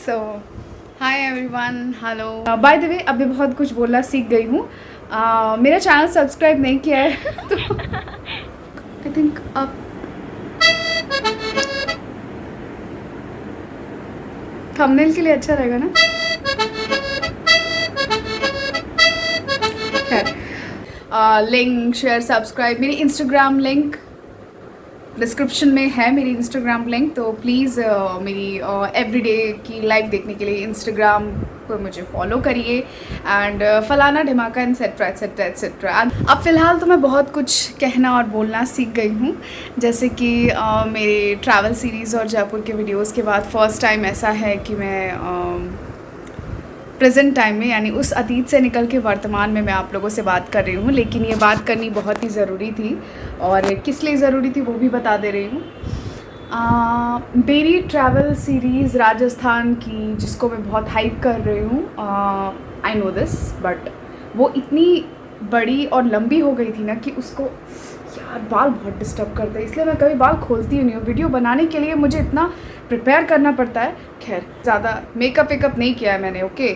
So hi everyone, hello. By the way, अभी बहुत कुछ बोलना सीख गई हूँ। मेरा चैनल सब्सक्राइब नहीं किया है तो आई थिंक अब थंबनेल के लिए अच्छा रहेगा ना। खैर, लिंक शेयर सब्सक्राइब, मेरी इंस्टाग्राम लिंक डिस्क्रिप्शन में है, मेरी इंस्टाग्राम लिंक। तो प्लीज़ मेरी एवरीडे की लाइफ देखने के लिए इंस्टाग्राम पर मुझे फॉलो करिए एंड फलाना ढिमाका एट्सेट्रा एट्सेट्रा एट्सेट्रा। अब फ़िलहाल तो मैं बहुत कुछ कहना और बोलना सीख गई हूँ, जैसे कि मेरे ट्रैवल सीरीज़ और जयपुर के वीडियोज़ के बाद फर्स्ट टाइम ऐसा है कि मैं प्रेजेंट टाइम में, यानी उस अतीत से निकल के वर्तमान में मैं आप लोगों से बात कर रही हूँ। लेकिन ये बात करनी बहुत ही ज़रूरी थी, और किस लिए ज़रूरी थी वो भी बता दे रही हूँ। मेरी ट्रैवल सीरीज़ राजस्थान की, जिसको मैं बहुत हाइप कर रही हूँ, आई नो दिस, बट वो इतनी बड़ी और लंबी हो गई थी ना कि उसको यार बाल बहुत डिस्टर्ब करते हैं, इसलिए मैं कभी बाल खोलती ही नहीं हूँ। वीडियो बनाने के लिए मुझे इतना प्रिपेयर करना पड़ता है। खैर, ज़्यादा मेकअप वेकअप नहीं किया है मैंने, ओके।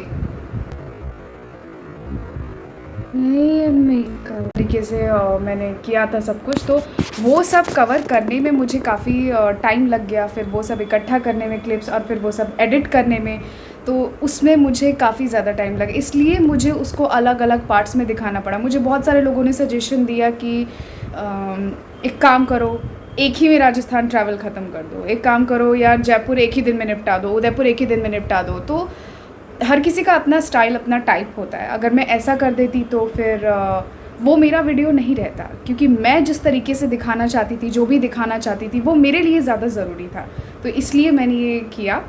मेकअप तरीके से मैंने किया था सब कुछ, तो वो सब कवर करने में मुझे काफ़ी टाइम लग गया। फिर वो सब इकट्ठा करने में क्लिप्स, और फिर वो सब एडिट करने में, तो उसमें मुझे काफ़ी ज़्यादा टाइम लगा। इसलिए मुझे उसको अलग अलग पार्ट्स में दिखाना पड़ा। मुझे बहुत सारे लोगों ने सजेशन दिया कि एक काम करो, एक ही में राजस्थान ट्रैवल ख़त्म कर दो, एक काम करो यार जयपुर एक ही दिन में निपटा दो, उदयपुर एक ही दिन में निपटा दो। तो हर किसी का अपना स्टाइल, अपना टाइप होता है। अगर मैं ऐसा कर देती तो फिर वो मेरा वीडियो नहीं रहता, क्योंकि मैं जिस तरीके से दिखाना चाहती थी, जो भी दिखाना चाहती थी, वो मेरे लिए ज़्यादा ज़रूरी था। तो इसलिए मैंने ये किया।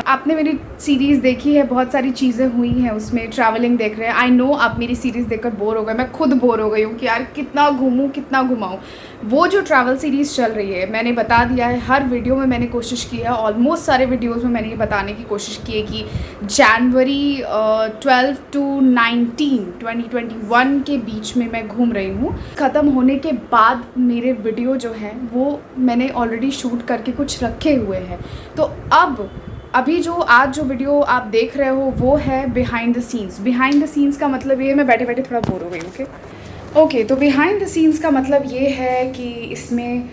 आपने मेरी सीरीज़ देखी है, बहुत सारी चीज़ें हुई हैं उसमें, ट्रैवलिंग देख रहे हैं। आई नो आप मेरी सीरीज़ देखकर बोर हो गए, मैं खुद बोर हो गई हूँ कि यार कितना घूमूँ कितना घुमाऊँ। वो जो ट्रैवल सीरीज़ चल रही है, मैंने बता दिया है, हर वीडियो में मैंने कोशिश की है, ऑलमोस्ट सारे वीडियोज़ में मैंने ये बताने की कोशिश की है कि जनवरी 12 to 19 2021 के बीच में मैं घूम रही हूँ। ख़त्म होने के बाद मेरे वीडियो जो हैं वो मैंने ऑलरेडी शूट करके कुछ रखे हुए हैं। तो अभी जो आज जो वीडियो आप देख रहे हो वो है behind the scenes. Behind the scenes का मतलब ये है, मैं बैठे बैठे थोड़ा बोर हो गई, ओके। तो बिहाइंड द सीन्स का मतलब ये है कि इसमें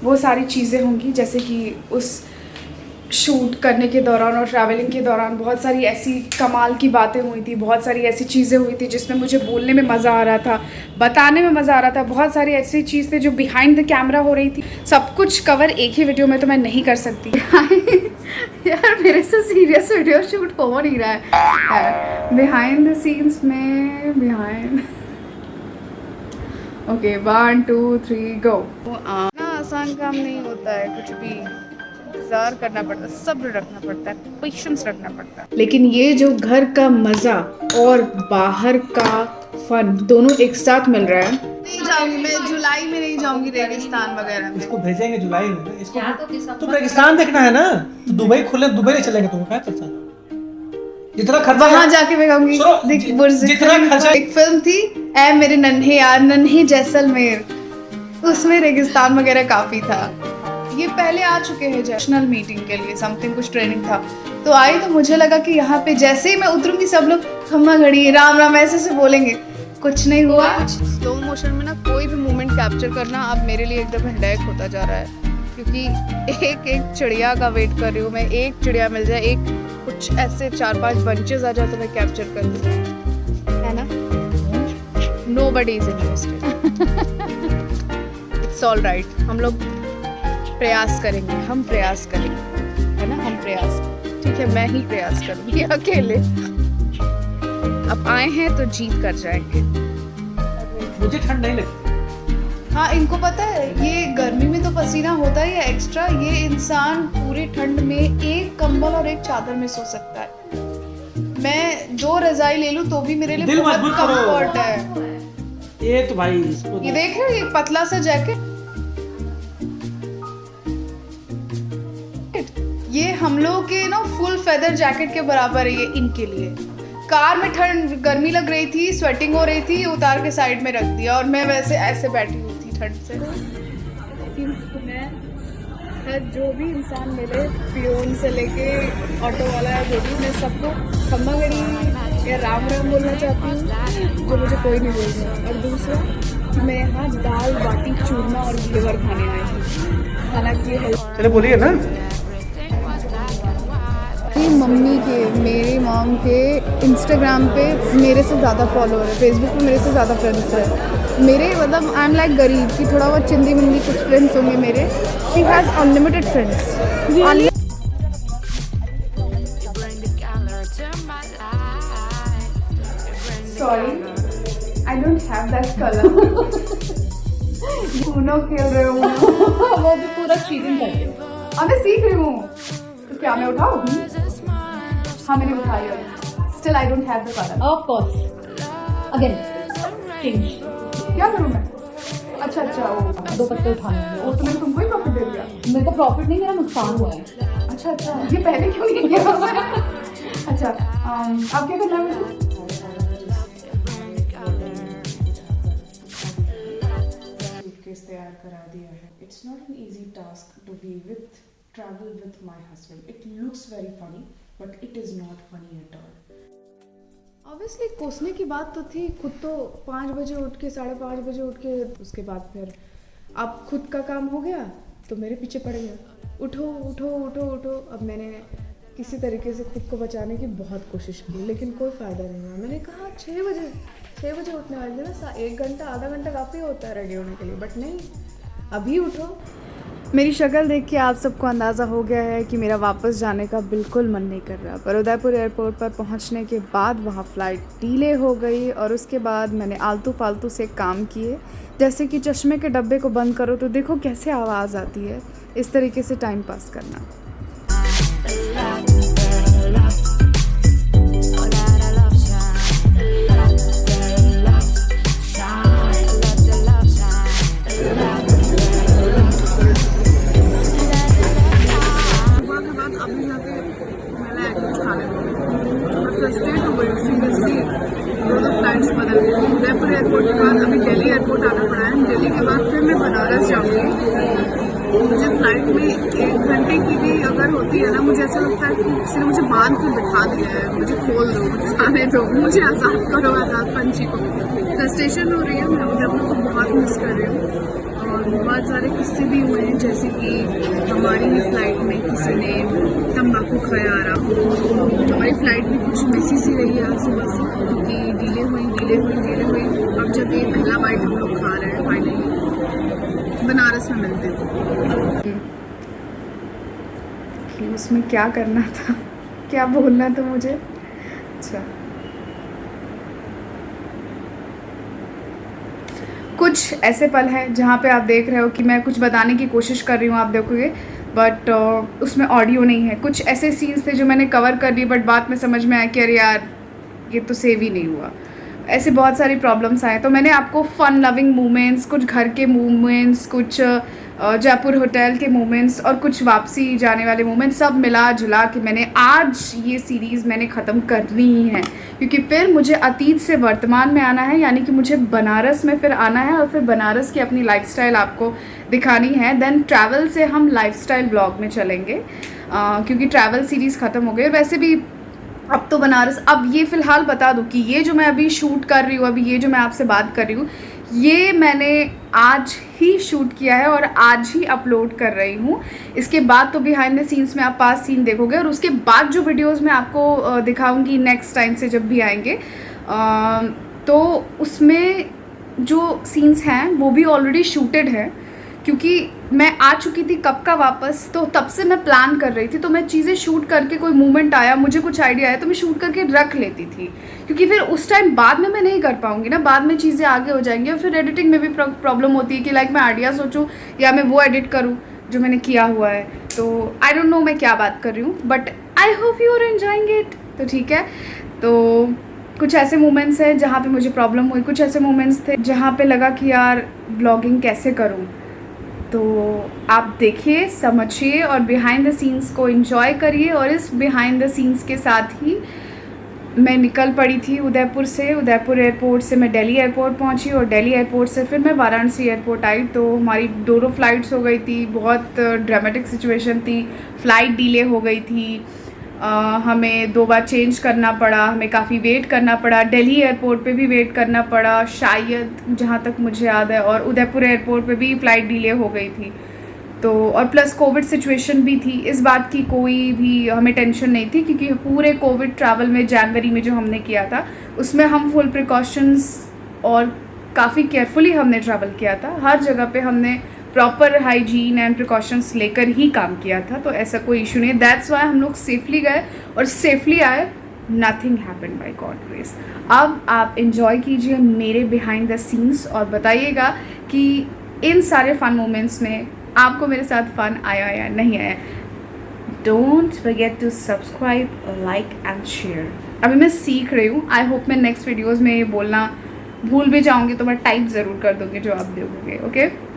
वो सारी चीज़ें होंगी, जैसे कि उस शूट करने के दौरान और ट्रैवलिंग के दौरान बहुत सारी ऐसी कमाल की बातें हुई थी, बहुत सारी ऐसी चीज़ें हुई थी जिसमें मुझे बोलने में मज़ा आ रहा था, बताने में मज़ा आ रहा था। बहुत सारी ऐसी चीज़ थी जो बिहाइंड द कैमरा हो रही थी। सब कुछ कवर एक ही वीडियो में तो मैं नहीं कर सकती यार मेरे से सीरियस वीडियो शूट हो नहीं रहा है। बिहाइंड द सीन्स में ओके 1 2 3 गो। ना आसान काम नहीं होता है, कुछ भी इंतज़ार करना पड़ता है, सब्र रखना पड़ता है, पेशेंस रखना पड़ता है। लेकिन ये जो घर का मज़ा और बाहर का फन दोनों एक साथ मिल रहा है। नहीं जाऊंगी मैं, जुलाई में नहीं जाऊंगी रेगिस्तान वगैरह में। इसको भेजेंगे जुलाई में। इसको तुम रेगिस्तान देखना है ना, तो दुबई खुले, दुबई ले चलेंगे तुमको। क्या चलता जितना खर्चा वहाँ जाके मैं कहूँगी जितना खर्चा। एक फिल्म थी ऐ मेरे नन्हे यार नन्हे जैसलमेर, उसमें रेगिस्तान वगैरह काफ़ी था। ये पहले आ चुके हैं नेशनल मीटिंग के लिए, समथिंग कुछ ट्रेनिंग था, तो आई। तो मुझे लगा कि यहाँ पे जैसे ही मैं उतरूंगी सब लोग खम्मा घड़ी राम राम ऐसे से बोलेंगे। कुछ नहीं हुआ। स्लो मोशन में ना कोई भी मोमेंट कैप्चर करना अब मेरे लिए एकदम हेडेक होता जा रहा है, क्योंकि एक एक चिड़िया का वेट कर रही हूँ मैं। एक चिड़िया मिल जाए, एक कुछ ऐसे 4-5 बंचेस आ जाए तो मैं कैप्चर कर लूँ, है ना। Nobody is interested, it's all right. हम लोग प्रयास करेंगे, हम प्रयास करेंगे, है ना। हम प्रयास, ठीक है, मैं ही प्रयास करूँगी अकेले। अब आए हैं तो जीत कर जाएंगे। मुझे ठंड नहीं लगती। हाँ, इनको पता है ये गर्मी में तो पसीना होता ही है एक्स्ट्रा। ये इंसान पूरी ठंड में एक कंबल और एक चादर में सो सकता है। मैं 2 रजाई ले लूं तो भी मेरे लिए बहुत कंफर्ट है। ये तो भाई ये देख रहे हो, ये पतला सा जैकेट, ये हम लोग के ना फुल फेदर जैकेट के बराबर है ये इनके लिए। कार में ठंड गर्मी लग रही थी, स्वेटिंग हो रही थी, उतार के साइड में रख दिया, और मैं वैसे ऐसे बैठी हुई थी ठंड से। जो भी इंसान मिले, पियोन से लेके ऑटो वाला या जो भी, मैं सबको खम्मा गड़ी या राम राम बोलना चाहती हूँ, जो मुझे कोई नहीं बोल रहा। और दूसरा कि मैं यहाँ दाल बाटी चूरमा और घेवर खाने आई हूँ, हालांकि चले बोलिए ना। मेरी मम्मी के, मेरी मॉम के इंस्टाग्राम पे मेरे से ज़्यादा फॉलोअर है, फेसबुक पे मेरे से ज़्यादा फ्रेंड्स है मेरे। मतलब आई एम लाइक गरीब कि थोड़ा बहुत चिंदी मिंदी कुछ फ्रेंड्स होंगे मेरे। She has unlimited friends. Sorry, I don't have that colour. Uno खेल रहे हो? वो भी पूरा चीटिंग करके। अब मैं सीख रही हूँ, तो क्या मैं उठाऊँ? हाँ मैंने उठाई है। Still I don't have the color. Of course. Again. Change. क्या करूँ मैं? अच्छा वो 2 पत्ते उठाने हैं। वो तो मैंने तुमको ही प्रॉफिट दे दिया। मेरे को प्रॉफिट नहीं, मेरा नुकसान हुआ है। अच्छा ये पहले क्यों नहीं किया? अच्छा अब क्या करना है मुझे? सूटकेस तैयार करा दिया है। It's not an easy task to be with travel with my husband. It looks very funny, but it is not funny at all. Obviously कोसने की बात तो थी, खुद तो 5 बजे उठ के 5:30 बजे उठ के, उसके बाद फिर अब खुद का काम हो गया तो मेरे पीछे पड़ गया, उठो उठो उठो उठो। अब मैंने किसी तरीके से खुद को बचाने की बहुत कोशिश की, लेकिन कोई फ़ायदा नहीं हुआ। मैंने कहा 6 बजे उठने वाले थे ना, 1 घंटा आधा घंटा काफ़ी होता है रेडी होने के लिए, बट नहीं, अभी उठो। मेरी शक्ल देख के आप सबको अंदाज़ा हो गया है कि मेरा वापस जाने का बिल्कुल मन नहीं कर रहा। पर उदयपुर एयरपोर्ट पर पहुंचने के बाद वहां फ़्लाइट डिले हो गई और उसके बाद मैंने आलतू फालतू से काम किए, जैसे कि चश्मे के डब्बे को बंद करो तो देखो कैसे आवाज़ आती है, इस तरीके से टाइम पास करना। उदयपुर एयरपोर्ट के बाद अभी दिल्ली एयरपोर्ट आना पड़ा है। दिल्ली के बाद फिर मैं बनारस जाऊँगी। मुझे फ्लाइट में 1 घंटे की भी अगर होती है ना, मुझे ऐसा लगता है कि किसी ने मुझे बांध के बिठा दिया है। मुझे खोल दो, मुझे जाने दो, मुझे आज़ाद करो, आज़ाद पंछी को। फ्रस्ट्रेशन हो रही है, मैं उदयपुर को बहुत मिस कर रही हूँ। और बहुत सारे किस्से भी हुए हैं, जैसे कि हमारी ही फ्लाइट में किसी ने तंबाकू खाया आ रहा। हमारी फ्लाइट भी कुछ मिसी सी रही है आज सुबह से, क्योंकि डिले हुई। अब जब ये पहला बाइट हम लोग खा रहे हैं, फाइनली बनारस में मिलते थे। कि उसमें क्या करना था, क्या बोलना था मुझे? अच्छा, कुछ ऐसे पल हैं जहाँ पे आप देख रहे हो कि मैं कुछ बताने की कोशिश कर रही हूँ, आप देखोगे, बट उसमें ऑडियो नहीं है। कुछ ऐसे सीन्स थे जो मैंने कवर कर ली, बट बाद में समझ में आया कि अरे यार ये तो सेव ही नहीं हुआ। ऐसे बहुत सारी प्रॉब्लम्स आए, तो मैंने आपको फ़न लविंग मोमेंट्स, कुछ घर के मोमेंट्स, कुछ जयपुर होटल के मोमेंट्स और कुछ वापसी जाने वाले मोमेंट्स सब मिला जुला के मैंने आज ये सीरीज़ मैंने ख़त्म करनी ही है, क्योंकि फिर मुझे अतीत से वर्तमान में आना है, यानी कि मुझे बनारस में फिर आना है और फिर बनारस की अपनी लाइफस्टाइल आपको दिखानी है। देन ट्रैवल से हम लाइफस्टाइल ब्लॉग में चलेंगे, क्योंकि ट्रैवल सीरीज़ ख़त्म हो गई। वैसे भी अब तो बनारस, अब ये फ़िलहाल बता दूं कि ये जो मैं अभी शूट कर रही हूँ, अभी ये जो मैं आपसे बात कर रही हूँ, ये मैंने आज ही शूट किया है और आज ही अपलोड कर रही हूँ। इसके बाद तो बिहाइंड द सीन्स में आप पास सीन देखोगे, और उसके बाद जो वीडियोस मैं आपको दिखाऊंगी नेक्स्ट टाइम से जब भी आएंगे, तो उसमें जो सीन्स हैं वो भी ऑलरेडी शूटेड है, क्योंकि मैं आ चुकी थी कब का वापस, तो तब से मैं प्लान कर रही थी। तो मैं चीज़ें शूट करके, कोई मूवमेंट आया, मुझे कुछ आइडिया आया तो मैं शूट करके रख लेती थी, क्योंकि फिर उस टाइम बाद में मैं नहीं कर पाऊंगी ना, बाद में चीज़ें आगे हो जाएंगी और फिर एडिटिंग में भी प्रॉब्लम होती है कि लाइक मैं आइडिया सोचूं या मैं वो एडिट करूं जो मैंने किया हुआ है। तो आई डोंट नो मैं क्या बात कर रही हूँ, but I hope you are enjoying it. तो ठीक है, तो कुछ ऐसे मोमेंट्स हैं जहाँ पे मुझे प्रॉब्लम हुई, कुछ ऐसे मोमेंट्स थे जहाँ पे लगा कि यार ब्लॉगिंग कैसे करूँ। तो आप देखिए, समझिए और बिहाइंड द सीन्स को एंजॉय करिए, और इस बिहाइंड द सीन्स के साथ ही मैं निकल पड़ी थी उदयपुर से। उदयपुर एयरपोर्ट से मैं दिल्ली एयरपोर्ट पहुंची और दिल्ली एयरपोर्ट से फिर मैं वाराणसी एयरपोर्ट आई। तो हमारी दोनों फ़्लाइट्स हो गई थी, बहुत ड्रामेटिक सिचुएशन थी, फ़्लाइट डिले हो गई थी। हमें 2 बार चेंज करना पड़ा, हमें काफ़ी वेट करना पड़ा, दिल्ली एयरपोर्ट पे भी वेट करना पड़ा शायद, जहाँ तक मुझे याद है, और उदयपुर एयरपोर्ट पे भी फ़्लाइट डिले हो गई थी। तो और प्लस कोविड सिचुएशन भी थी, इस बात की कोई भी हमें टेंशन नहीं थी क्योंकि पूरे कोविड ट्रैवल में जनवरी में जो हमने किया था उसमें हम फुल प्रिकॉशंस और काफ़ी केयरफुली हमने ट्रैवल किया था। हर जगह पे हमने प्रॉपर हाइजीन एंड प्रिकॉशंस लेकर ही काम किया था, तो ऐसा कोई इशू नहीं है। दैट्स वाई हम लोग सेफली गए और सेफली आए। Nothing happened bye God grace. अब आप इन्जॉय कीजिए मेरे बिहाइंड द सीन्स और बताइएगा कि इन सारे फन मोमेंट्स में आपको मेरे साथ फन आया या नहीं आया। Don't forget to subscribe, like and share. अभी मैं सीख रही हूँ, आई होप मैं नेक्स्ट वीडियोज़ में ये बोलना भूल भी जाऊँगी तो मैं टाइप ज़रूर कर दूँगी जो आप देखोगे। ओके।